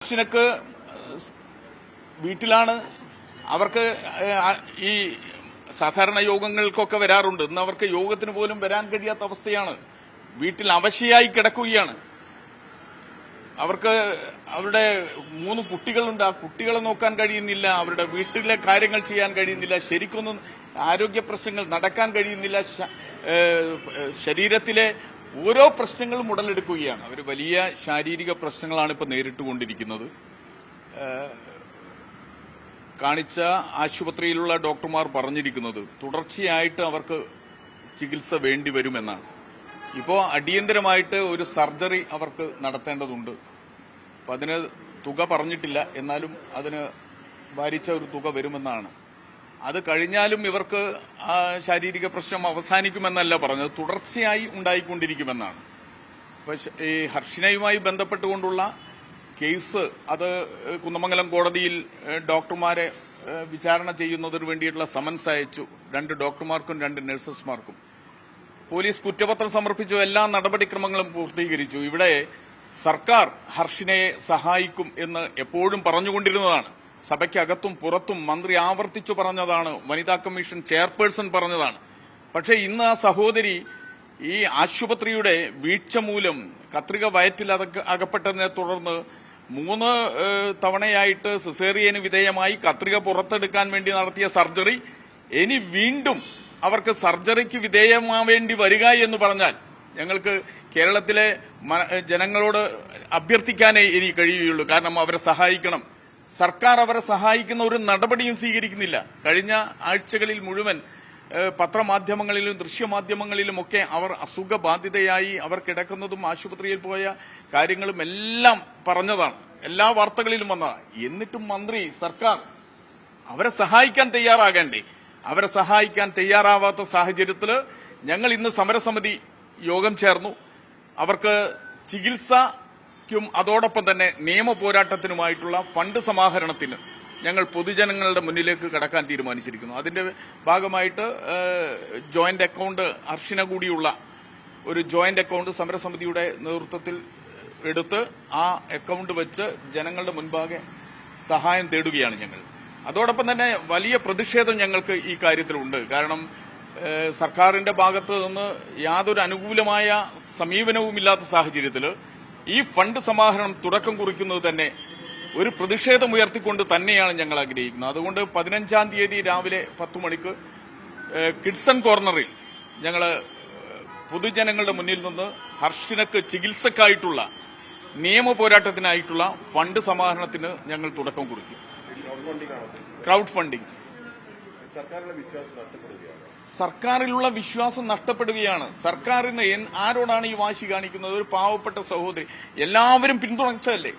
ഹർഷിനക്ക് വീട്ടിലാണ്. അവർക്ക് ഈ സാധാരണ യോഗങ്ങൾക്കൊക്കെ വരാറുണ്ട്. ഇന്ന് അവർക്ക് യോഗത്തിന് പോലും വരാൻ കഴിയാത്ത അവസ്ഥയാണ്. വീട്ടിൽ അവശയായി കിടക്കുകയാണ്. അവർക്ക് അവരുടെ 3 കുട്ടികളുണ്ട്. ആ കുട്ടികളെ നോക്കാൻ കഴിയുന്നില്ല. അവരുടെ വീട്ടിലെ കാര്യങ്ങൾ ചെയ്യാൻ കഴിയുന്നില്ല. ശരിക്കൊന്നും ആരോഗ്യ പ്രശ്നങ്ങൾ നടക്കാൻ കഴിയുന്നില്ല. ശരീരത്തിലെ ഓരോ പ്രശ്നങ്ങളും ഉടലെടുക്കുകയാണ്. അവർ വലിയ ശാരീരിക പ്രശ്നങ്ങളാണ് ഇപ്പോൾ നേരിട്ടുകൊണ്ടിരിക്കുന്നത്. കാണിച്ച ആശുപത്രിയിലുള്ള ഡോക്ടർമാർ പറഞ്ഞിരിക്കുന്നത് തുടർച്ചയായിട്ട് അവർക്ക് ചികിത്സ വേണ്ടിവരുമെന്നാണ്. ഇപ്പോൾ അടിയന്തരമായിട്ട് ഒരു സർജറി അവർക്ക് നടത്തേണ്ടതുണ്ട്. അപ്പം അതിന് തുക പറഞ്ഞിട്ടില്ല, എന്നാലും അതിന് ഭാരിച്ച ഒരു തുക വരുമെന്നാണ്. അത് കഴിഞ്ഞാലും ഇവർക്ക് ശാരീരിക പ്രശ്നം അവസാനിക്കുമെന്നല്ല പറഞ്ഞത്, തുടർച്ചയായി ഉണ്ടായിക്കൊണ്ടിരിക്കുമെന്നാണ്. അപ്പോൾ ഈ ഹർഷിനയുമായി ബന്ധപ്പെട്ടുകൊണ്ടുള്ള കേസ് അത് കുന്നമംഗലം കോടതിയിൽ ഡോക്ടർമാരെ വിചാരണ ചെയ്യുന്നതിന് വേണ്ടിയിട്ടുള്ള സമൻസ് അയച്ചു. 2 ഡോക്ടർമാർക്കും 2 നഴ്സസ്മാർക്കും. പോലീസ് കുറ്റപത്രം സമർപ്പിച്ചു. എല്ലാ നടപടിക്രമങ്ങളും പൂർത്തീകരിച്ചു. ഇവിടെ സർക്കാർ ഹർഷിനയെ സഹായിക്കും എന്ന് എപ്പോഴും പറഞ്ഞുകൊണ്ടിരുന്നതാണ്. സഭയ്ക്കകത്തും പുറത്തും മന്ത്രി ആവർത്തിച്ചു പറഞ്ഞതാണ്. വനിതാ കമ്മീഷൻ ചെയർപേഴ്സൺ പറഞ്ഞതാണ്. പക്ഷേ ഇന്ന് ആ സഹോദരി ഈ ആശുപത്രിയുടെ വീഴ്ച മൂലം കത്രിക വയറ്റിൽ അകപ്പെട്ടതിനെ തുടർന്ന് 3 തവണയായിട്ട് സിസേറിയന് വിധേയമായി കത്രിക പുറത്തെടുക്കാൻ വേണ്ടി നടത്തിയ സർജറി ഇനി വീണ്ടും അവർക്ക് സർജറിക്ക് വിധേയമാവേണ്ടി വരിക എന്ന് പറഞ്ഞാൽ ഞങ്ങൾക്ക് കേരളത്തിലെ ജനങ്ങളോട് അഭ്യർത്ഥിക്കാനേ ഇനി കഴിയുകയുള്ളൂ. കാരണം അവരെ സഹായിക്കണം. സർക്കാർ അവരെ സഹായിക്കുന്ന ഒരു നടപടിയും സ്വീകരിക്കുന്നില്ല. കഴിഞ്ഞ ആഴ്ചകളിൽ മുഴുവൻ പത്രമാധ്യമങ്ങളിലും ദൃശ്യമാധ്യമങ്ങളിലുമൊക്കെ അവർ അസുഖബാധിതയായി അവർ കിടക്കുന്നതും ആശുപത്രിയിൽ പോയ കാര്യങ്ങളും എല്ലാം പറഞ്ഞതാണ്. എല്ലാ വാർത്തകളിലും വന്നതാണ്. എന്നിട്ടും മന്ത്രി, സർക്കാർ അവരെ സഹായിക്കാൻ തയ്യാറാകണ്ടേ? അവരെ സഹായിക്കാൻ തയ്യാറാവാത്ത സാഹചര്യത്തിൽ ഞങ്ങൾ ഇന്ന് സമരസമിതി യോഗം ചേർന്നു. അവർക്ക് ചികിത്സയ്ക്കും അതോടൊപ്പം തന്നെ നിയമ പോരാട്ടത്തിനുമായിട്ടുള്ള ഫണ്ട് സമാഹരണത്തിന് ഞങ്ങൾ പൊതുജനങ്ങളുടെ മുന്നിലേക്ക് കടക്കാൻ തീരുമാനിച്ചിരിക്കുന്നു. അതിന്റെ ഭാഗമായിട്ട് ജോയിന്റ് അക്കൌണ്ട് ഹർഷിന കൂടിയുള്ള ഒരു ജോയിന്റ് അക്കൌണ്ട് സമരസമിതിയുടെ നേതൃത്വത്തിൽ എടുത്ത് ആ അക്കൌണ്ട് വെച്ച് ജനങ്ങളുടെ മുൻപാകെ സഹായം തേടുകയാണ് ഞങ്ങൾ. അതോടൊപ്പം തന്നെ വലിയ പ്രതിഷേധം ഞങ്ങൾക്ക് ഈ കാര്യത്തിലുണ്ട്. കാരണം സർക്കാരിന്റെ ഭാഗത്ത് നിന്ന് യാതൊരു അനുകൂലമായ സമീപനവുമില്ലാത്ത സാഹചര്യത്തിൽ ഈ ഫണ്ട് സമാഹരണം തുടക്കം കുറിക്കുന്നത് തന്നെ ഒരു പ്രതിഷേധം ഉയർത്തിക്കൊണ്ട് തന്നെയാണ് ഞങ്ങൾ ആഗ്രഹിക്കുന്നത്. അതുകൊണ്ട് 15-ാം തീയതി രാവിലെ 10 മണിക്ക് കിഡ്സൺ കോർണറിൽ ഞങ്ങൾ പൊതുജനങ്ങളുടെ മുന്നിൽ നിന്ന് ഹർഷിനക്ക് ചികിത്സക്കായിട്ടുള്ള നിയമ പോരാട്ടത്തിനായിട്ടുള്ള ഫണ്ട് സമാഹരണത്തിന് ഞങ്ങൾ തുടക്കം കുറിക്കും. Crowd funding. സർക്കാരിലുള്ള വിശ്വാസം നഷ്ടപ്പെടുകയാണ്. സർക്കാരിന് ആരോടാണ് ഈ വാശി കാണിക്കുന്നത്? ഒരു പാവപ്പെട്ട സഹോദരി. എല്ലാവരും പിന്തുണച്ചതല്ലേ?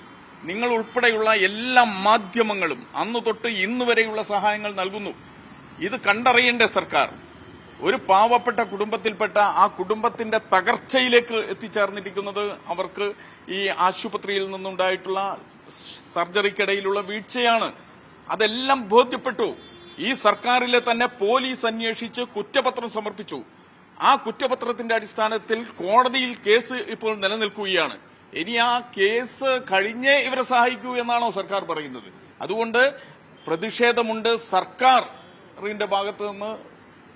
നിങ്ങൾ ഉൾപ്പെടെയുള്ള എല്ലാ മാധ്യമങ്ങളും അന്നു തൊട്ട് ഇന്ന് വരെയുള്ള സഹായങ്ങൾ നൽകുന്നു. ഇത് കണ്ടറിയണ്ടേ സർക്കാർ? ഒരു പാവപ്പെട്ട കുടുംബത്തിൽപ്പെട്ട ആ കുടുംബത്തിന്റെ തകർച്ചയിലേക്ക് എത്തിച്ചേർന്നിരിക്കുന്നത് അവർക്ക് ഈ ആശുപത്രിയിൽ നിന്നുണ്ടായിട്ടുള്ള സർജറിക്കിടയിലുള്ള വീഴ്ചയാണ്. അതെല്ലാം ബോധ്യപ്പെട്ടു. ഈ സർക്കാരിലെ തന്നെ പോലീസ് അന്വേഷിച്ച് കുറ്റപത്രം സമർപ്പിച്ചു. ആ കുറ്റപത്രത്തിന്റെ അടിസ്ഥാനത്തിൽ കോടതിയിൽ കേസ് ഇപ്പോൾ നിലനിൽക്കുകയാണ്. ഇനി ആ കേസ് കഴിഞ്ഞേ ഇവരെ സഹായിക്കൂ എന്നാണോ സർക്കാർ പറയുന്നത്? അതുകൊണ്ട് പ്രതിഷേധമുണ്ട്. സർക്കാരിന്റെ ഭാഗത്ത് നിന്ന്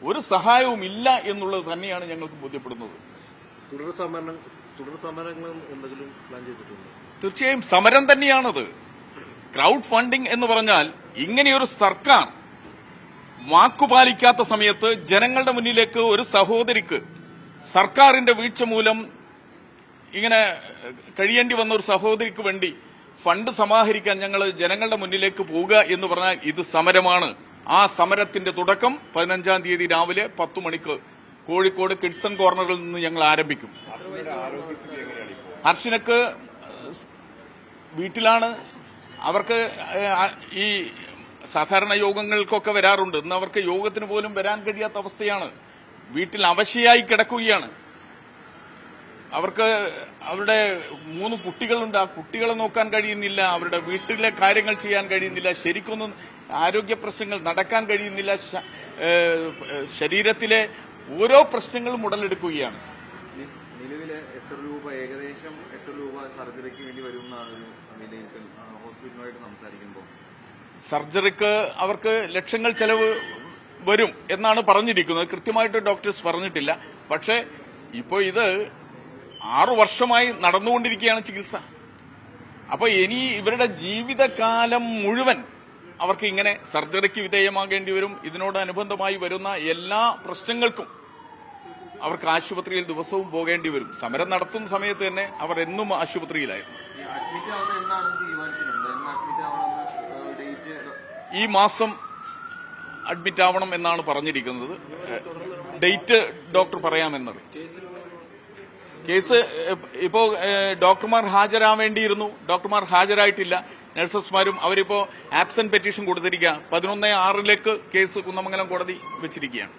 ഒരു സഹായവും ഇല്ല എന്നുള്ളത് തന്നെയാണ് ഞങ്ങൾക്ക് ബോധ്യപ്പെടുന്നത്. തുടർ സമരങ്ങളും എന്തെങ്കിലും പ്ലാൻ ചെയ്തിട്ടുണ്ടോ? തീർച്ചയായും സമരം തന്നെയാണത്. ക്രൗഡ് ഫണ്ടിംഗ് എന്ന് പറഞ്ഞാൽ ഇങ്ങനെയൊരു സർക്കാർ വാക്കുപാലിക്കാത്ത സമയത്ത് ജനങ്ങളുടെ മുന്നിലേക്ക് ഒരു സഹോദരിക്ക് സർക്കാരിന്റെ വീഴ്ച മൂലം ഇങ്ങനെ കഴിയേണ്ടി വന്ന ഒരു സഹോദരിക്ക് വേണ്ടി ഫണ്ട് സമാഹരിക്കാൻ ഞങ്ങൾ ജനങ്ങളുടെ മുന്നിലേക്ക് പോവുക എന്ന് പറഞ്ഞാൽ ഇത് സമരമാണ്. ആ സമരത്തിന്റെ തുടക്കം 15-ാം തീയതി രാവിലെ 10 മണിക്ക് കോഴിക്കോട് കിഡ്സൺ കോർണറിൽ നിന്ന് ഞങ്ങൾ ആരംഭിക്കും. ഹർഷിനക്ക് വീട്ടിലാണ്. അവർക്ക് ഈ സാധാരണ യോഗങ്ങൾക്കൊക്കെ വരാറുണ്ട്. ഇന്ന് അവർക്ക് യോഗത്തിന് പോലും വരാൻ കഴിയാത്ത അവസ്ഥയാണ്. വീട്ടിൽ അവശയായി കിടക്കുകയാണ്. അവർക്ക് അവരുടെ 3 കുട്ടികളുണ്ട്. ആ കുട്ടികളെ നോക്കാൻ കഴിയുന്നില്ല. അവരുടെ വീട്ടിലെ കാര്യങ്ങൾ ചെയ്യാൻ കഴിയുന്നില്ല. ശരിക്കൊന്നും ആരോഗ്യ പ്രശ്നങ്ങൾ നടക്കാൻ കഴിയുന്നില്ല. ശരീരത്തിലെ ഓരോ പ്രശ്നങ്ങളും ഉടലെടുക്കുകയാണ്. നിലവിലെ 8 രൂപ, ഏകദേശം 8 രൂപ സർജറിക്ക് വേണ്ടി വരുമെന്നാണ് ഒരു വിലയിരുത്തൽ ഹോസ്പിറ്റലുമായിട്ട് സംസാരിക്കുമ്പോൾ? സർജറിക്ക് അവർക്ക് ലക്ഷങ്ങൾ ചെലവ് വരും എന്നാണ് പറഞ്ഞിരിക്കുന്നത്. കൃത്യമായിട്ട് ഡോക്ടേഴ്സ് പറഞ്ഞിട്ടില്ല. പക്ഷേ ഇപ്പോൾ ഇത് 6 വർഷമായി നടന്നുകൊണ്ടിരിക്കുകയാണ് ചികിത്സ. അപ്പൊ ഇനി ഇവരുടെ ജീവിതകാലം മുഴുവൻ അവർക്ക് ഇങ്ങനെ സർജറിക്ക് വിധേയമാകേണ്ടി വരും. ഇതിനോടനുബന്ധമായി വരുന്ന എല്ലാ പ്രശ്നങ്ങൾക്കും അവർക്ക് ആശുപത്രിയിൽ ദിവസവും പോകേണ്ടി വരും. സമരം നടത്തുന്ന സമയത്ത് തന്നെ അവർ എന്നും ആശുപത്രിയിലായിരുന്നു. ഈ മാസം അഡ്മിറ്റ് ആവണം എന്നാണ് പറഞ്ഞിരിക്കുന്നത്. Date doctor പറയാമെന്നറിയും. കേസ് ഇപ്പോ ഡോക്ടർമാർ ഹാജരാവേണ്ടിയിരുന്നു. ഡോക്ടർമാർ ഹാജരായിട്ടില്ല. നഴ്സസ്മാരും അവരിപ്പോ ആബ്സെന്റ് പെറ്റീഷൻ കൊടുത്തിരിക്കുക. 11/6 കേസ് കുന്നമംഗലം കോടതി വെച്ചിരിക്കുകയാണ്.